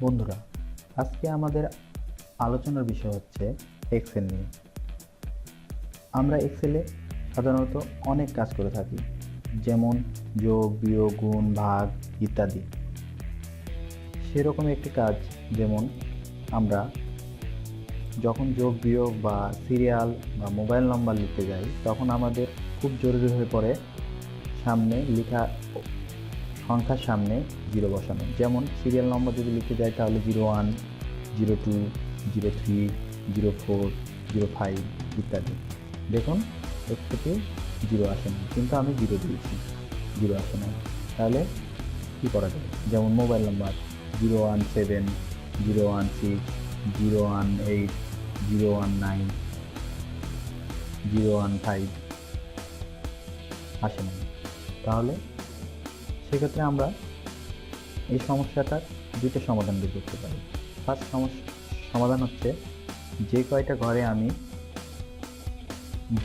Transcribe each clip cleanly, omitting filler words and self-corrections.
বন্ধুরা, আজকে আমাদের আলোচনার বিষয় হচ্ছে এক্সেল নিয়ে। আমরা এক্সেলে সাধারণত অনেক কাজ করে থাকি, যেমন যোগ, বিয়োগ, গুণ, ভাগ ইত্যাদি। সেরকম একটি কাজ, যেমন আমরা যখন যোগ, বিয়োগ বা সিরিয়াল বা মোবাইল নম্বর লিখতে যাই, তখন আমাদের খুব জরুরি হয়ে পড়ে সামনে লেখা সংখ্যার সামনে জিরো বসানো। যেমন সিরিয়াল নম্বর যদি লিখতে যাই তাহলে 01, 02, 03, 04, 05 ইত্যাদি। দেখুন একটুতে জিরো আসে না, কিন্তু আমি জিরো দিয়েছি, জিরো আসে না। তাহলে কী করা যায়? যেমন মোবাইল নম্বর 017, 016, 018, 019, 015 আসে না। তাহলে সেক্ষেত্রে আমরা এই সমস্যাটার দুটো সমাধান বের করতে পারি। ফার্স্ট সমাধান হচ্ছে, যে কয়টা ঘরে আমি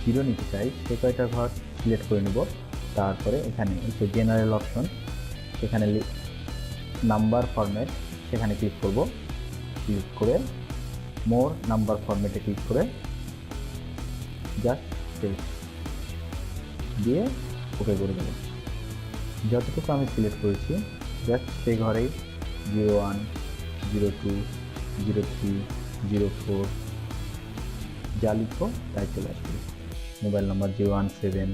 জিরো নিতে চাই সে কয়টা ঘর সিলেক্ট করে নেব। তারপরে এখানে একটু জেনারেল অপশন, সেখানে নাম্বার ফরম্যাট, সেখানে ক্লিক করব। ক্লিক করে মোর নাম্বার ফরম্যাটে ক্লিক করে জাস্ট সেভ দিয়ে ওকে করে দেব। যতটুকু আমি সিলেক্ট করেছি জাস্ট সেই ঘরেই 01, 02, 03, 04 যা লিখবো তাই চলে আসবে। মোবাইল নাম্বার 017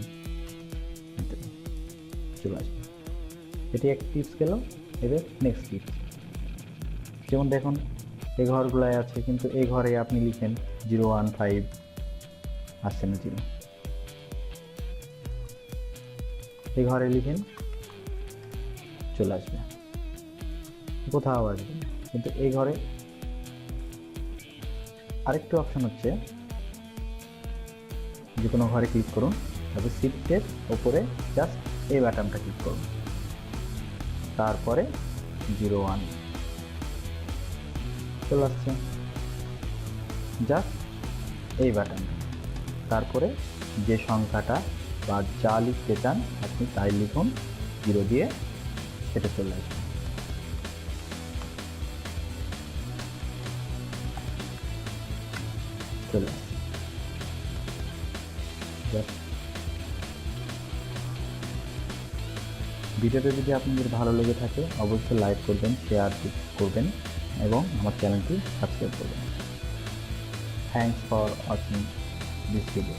চলে আসবে। এটি এক টিপস গেল। এবার নেক্সট টিপস, যেমন দেখুন এই ঘরগুলোয় আছে, কিন্তু এই ঘরে আপনি লিখেন 015 আসছে না, জিরো। এই ঘরে লিখেন চলে আসবে, কোথাও আসবে না। কিন্তু এই ঘরে আরেকটি অপশন হচ্ছে, যে কোনো ঘরে ক্লিক করুন, তারপর শিফটের ওপরে জাস্ট এই বাটনটা ক্লিক করুন, তারপরে 01 চলে আসছে। জাস্ট এই বাটনটা, তারপরে যে সংখ্যাটা বা যা লিখতে চান আপনি তাই লিখুন, জিরো দিয়ে সেটা চলে আসবে। চলে আসবে। ভিডিওটা যদি আপনাদের ভালো লেগে থাকে অবশ্যই লাইক করবেন, শেয়ার করবেন এবং আমার চ্যানেলটি সাবস্ক্রাইব করবেন। Thanks for watching this video.